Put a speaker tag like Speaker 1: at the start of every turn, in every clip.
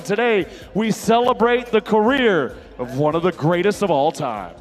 Speaker 1: Today, we celebrate the career of one of the greatest of all time.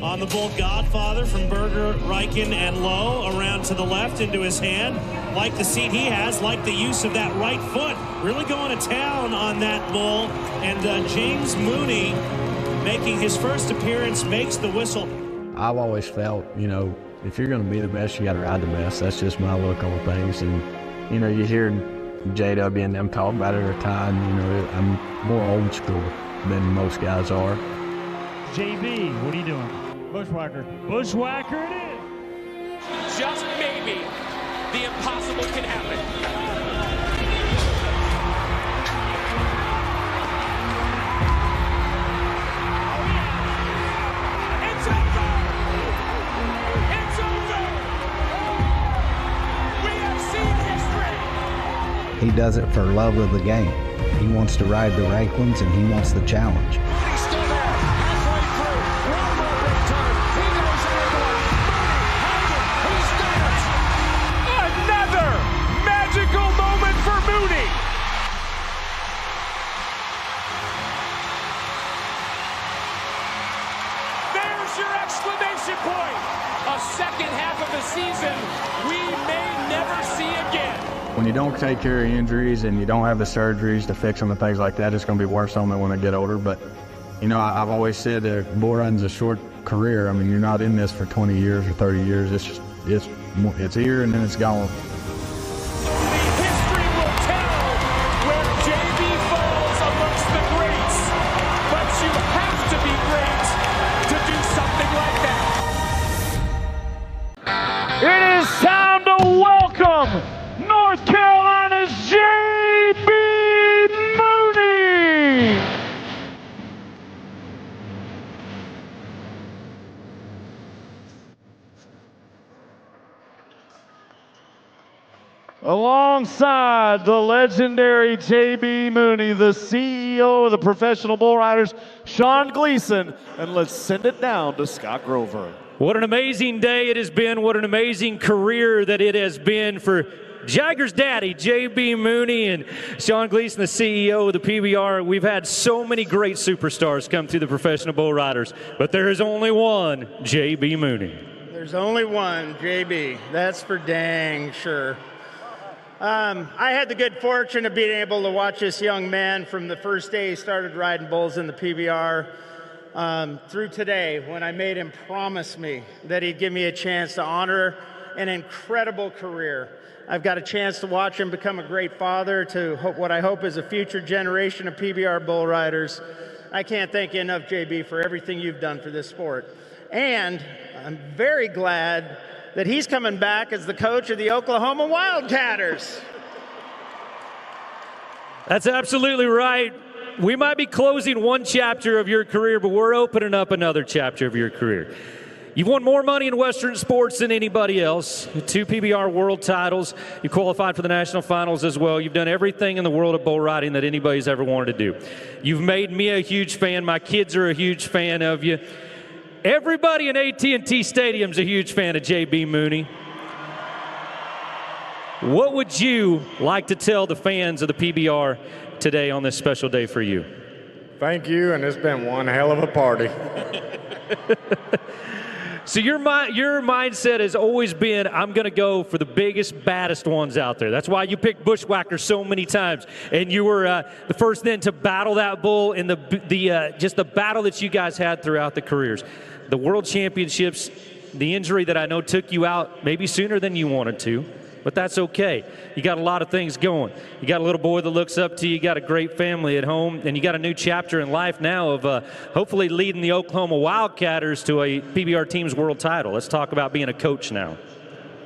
Speaker 2: On the bull, Godfather from Berger, Riken, and Lowe around to the left into his hand. Like the seat he has, like the use of that right foot. Really going to town on that bull. And J.B Mauney, making his first appearance, makes the whistle.
Speaker 3: I've always felt, if you're going to be the best, you got to ride the best. That's just my look on things. And, you hear JW and them talk about it at a time. I'm more old school than most guys are.
Speaker 4: JB, what are you doing? Bushwhacker. Bushwhacker it is.
Speaker 5: Just maybe the impossible can happen. It's over! It's over! We have seen history!
Speaker 6: He does it for love of the game. He wants to ride the rank ones and he wants the challenge.
Speaker 5: He's still there, halfway through. One more big turn. He goes into it. He stands.
Speaker 1: Another magical moment for Mauney.
Speaker 5: There's your exclamation point. A second half of the season we may never see again.
Speaker 3: When you don't take care of injuries and you don't have the surgeries to fix them and things like that, it's going to be worse on them when they get older. But, I've always said that bull riding's a short career. I mean, you're not in this for 20 years or 30 years. It's here and then it's gone.
Speaker 5: History will tell where J.B. falls amongst the greats. But you have to be great to do something like that.
Speaker 1: It is time to welcome North Carolina's J.B Mauney. Alongside the legendary J.B Mauney, the CEO of the Professional Bull Riders, Sean Gleason, and let's send it down to Scott Grover.
Speaker 7: What an amazing day it has been. What an amazing career that it has been for Jagger's daddy, J.B Mauney, and Sean Gleason, the CEO of the PBR. We've had so many great superstars come through the Professional Bull Riders, but there is only one J.B Mauney.
Speaker 8: There's only one JB. That's for dang sure. I had the good fortune of being able to watch this young man from the first day he started riding bulls in the PBR through today, when I made him promise me that he'd give me a chance to honor an incredible career. I've got a chance to watch him become a great father to what I hope is a future generation of PBR bull riders. I can't thank you enough, JB, for everything you've done for this sport. And I'm very glad that he's coming back as the coach of the Oklahoma Wildcatters.
Speaker 7: That's absolutely right. We might be closing one chapter of your career, but we're opening up another chapter of your career. You've won more money in Western sports than anybody else. 2 PBR world titles. You qualified for the national finals as well. You've done everything in the world of bull riding that anybody's ever wanted to do. You've made me a huge fan. My kids are a huge fan of you. Everybody in AT&T Stadium's a huge fan of J.B Mauney. What would you like to tell the fans of the PBR today on this special day for you?
Speaker 9: Thank you, and it's been one hell of a party.
Speaker 7: So your mindset has always been, I'm going to go for the biggest, baddest ones out there. That's why you picked Bushwhacker so many times, and you were the first then to battle that bull in just the battle that you guys had throughout the careers. The World Championships, the injury that I know took you out maybe sooner than you wanted to, but that's okay. You got a lot of things going. You got a little boy that looks up to you. You got a great family at home, and you got a new chapter in life now of hopefully leading the Oklahoma Wildcatters to a PBR Teams World title. Let's talk about being a coach now.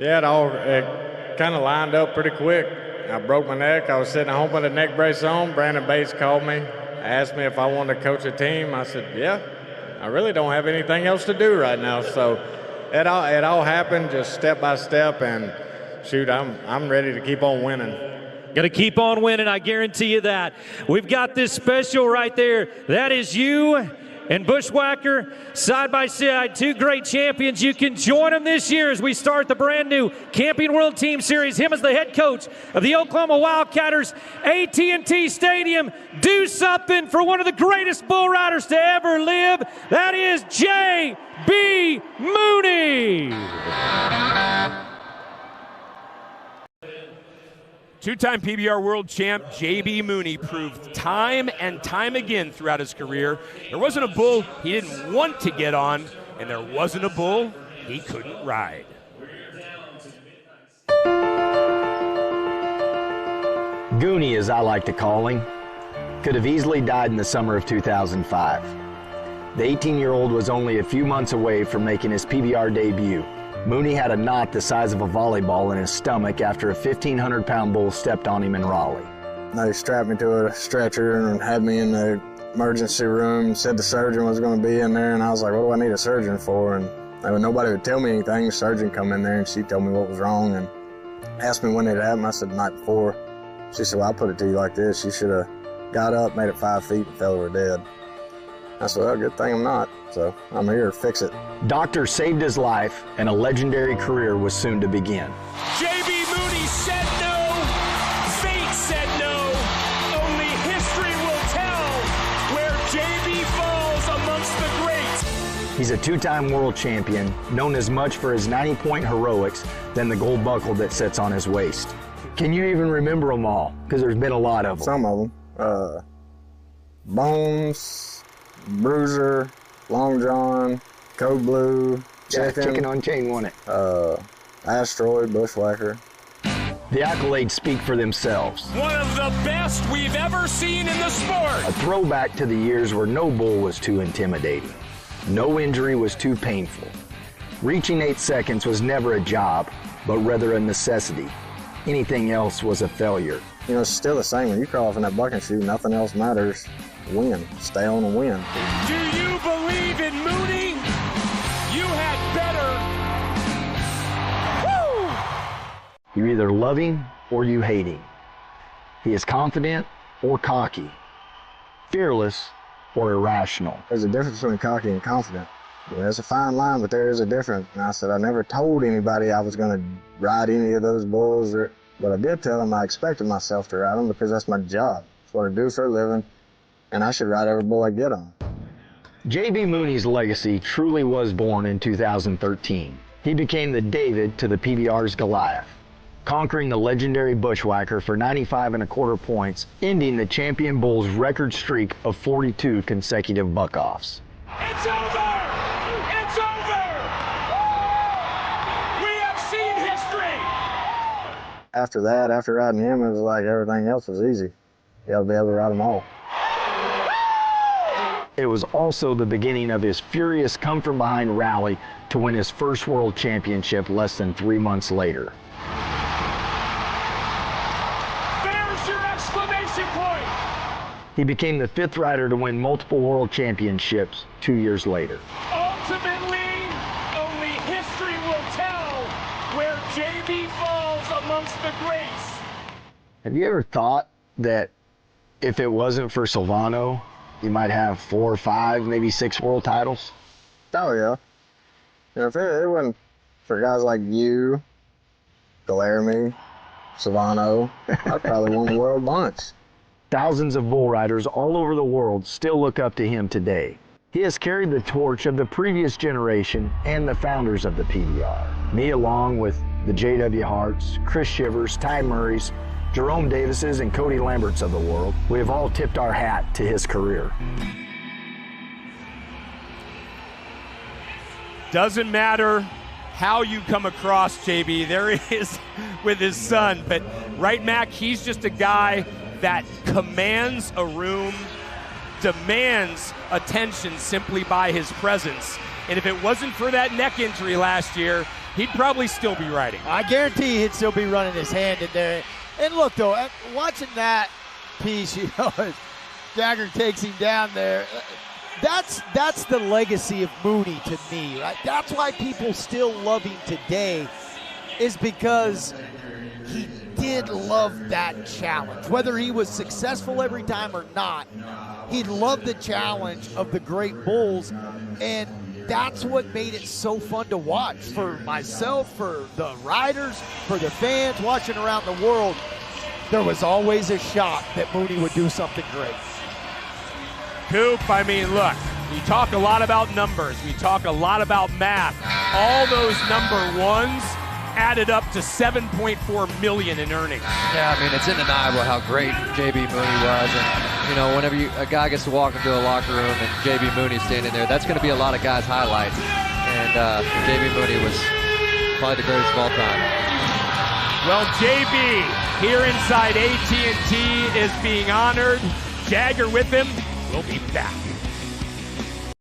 Speaker 9: Yeah, it kind of lined up pretty quick. I broke my neck. I was sitting at home with a neck brace on. Brandon Bates called me, asked me if I wanted to coach a team. I said, yeah. I really don't have anything else to do right now. So it all happened just step by step, and shoot, I'm ready to keep on winning.
Speaker 7: Got to keep on winning, I guarantee you that. We've got this special right there. That is you and Bushwhacker, side by side, two great champions. You can join them this year as we start the brand new Camping World Team Series. Him as the head coach of the Oklahoma Wildcatters, AT&T Stadium. Do something for one of the greatest bull riders to ever live. That is J.B Mauney.
Speaker 10: Two-time PBR world champ J.B Mauney proved time and time again throughout his career there wasn't a bull he didn't want to get on, and there wasn't a bull he couldn't ride.
Speaker 11: Goonie, as I like to call him, could have easily died in the summer of 2005. The 18-year-old was only a few months away from making his PBR debut. Mauney had a knot the size of a volleyball in his stomach after a 1,500-pound bull stepped on him in Raleigh.
Speaker 9: They strapped me to a stretcher and had me in the emergency room, said the surgeon was going to be in there, and I was like, what do I need a surgeon for? And nobody would tell me anything. The surgeon come in there and she told me what was wrong and asked me when it happened. I said the night before. She said, well, I'll put it to you like this. You should have got up, made it 5 feet, and fell over dead. I said, well, good thing I'm not, so I'm here to fix it.
Speaker 11: Doctor saved his life, and a legendary career was soon to begin.
Speaker 5: J.B Mauney said no. Fate said no. Only history will tell where J.B falls amongst the greats.
Speaker 11: He's a two-time world champion, known as much for his 90-point heroics than the gold buckle that sits on his waist. Can you even remember them all? Because there's been a lot of them.
Speaker 9: Some of them. Bones, Bruiser, Long John, Code Blue,
Speaker 11: Chicken on Chain won it.
Speaker 9: Asteroid, Bushwhacker.
Speaker 11: The accolades speak for themselves.
Speaker 5: One of the best we've ever seen in the sport.
Speaker 11: A throwback to the years where no bull was too intimidating. No injury was too painful. Reaching 8 seconds was never a job, but rather a necessity. Anything else was a failure.
Speaker 9: You know, it's still the same. When you crawl off in that bucket chute, nothing else matters. Win. Stay on and win.
Speaker 5: Do you believe in Mauney? You had better. Woo!
Speaker 11: You either love him or you hate him. He is confident or cocky, fearless or irrational.
Speaker 9: There's a difference between cocky and confident. There's a fine line, but there is a difference. And I said I never told anybody I was going to ride any of those bulls, but I did tell them I expected myself to ride them because that's my job. It's what I do for a living, and I should ride every bull I get on.
Speaker 11: J.B Mauney's legacy truly was born in 2013. He became the David to the PBR's Goliath, conquering the legendary Bushwhacker for 95 1/4 points, ending the champion bull's record streak of 42 consecutive buck-offs.
Speaker 5: It's over! It's over! We have seen history!
Speaker 9: After that, after riding him, it was like everything else was easy. You ought to be able to ride them all.
Speaker 11: It was also the beginning of his furious come-from-behind rally to win his first world championship less than 3 months later.
Speaker 5: There's your exclamation point!
Speaker 11: He became the 5th rider to win multiple world championships 2 years later.
Speaker 5: Ultimately, only history will tell where J.B falls amongst the greats.
Speaker 11: Have you ever thought that if it wasn't for Silvano, you might have 4 or 5, maybe 6 world titles?
Speaker 9: Oh, yeah. You know, if it wasn't for guys like you, Cavaleiro, Silvano, I'd probably won the world bunch.
Speaker 11: Thousands of bull riders all over the world still look up to him today. He has carried the torch of the previous generation and the founders of the PBR. Me, along with the J.W. Harts, Chris Shivers, Ty Murrays, Jerome Davises, and Cody Lamberts of the world, we have all tipped our hat to his career.
Speaker 10: Doesn't matter how you come across JB, there is with his son, but right, Mac, he's just a guy that commands a room, demands attention simply by his presence. And if it wasn't for that neck injury last year, he'd probably still be riding.
Speaker 12: I guarantee he'd still be running his hand in there. And look, though, watching that piece, you know, as Jagger takes him down there, that's the legacy of Mauney to me, right? That's why people still love him today, is because he did love that challenge. Whether he was successful every time or not, he loved the challenge of the great bulls, and that's what made it so fun to watch for myself, for the riders, for the fans watching around the world. There was always a shot that Mooney would do something great.
Speaker 10: Coop, I mean, look, we talk a lot about numbers. We talk a lot about math. All those number ones added up to $7.4 million in earnings.
Speaker 13: Yeah, I mean, it's undeniable how great J.B. Mooney was. And, you know, whenever a guy gets to walk into a locker room and J.B. Mooney's standing there, that's going to be a lot of guys' highlights. And J.B. Mooney was probably the greatest of all time.
Speaker 10: Well, J.B. here inside AT&T is being honored. Jagger with him. We'll be back.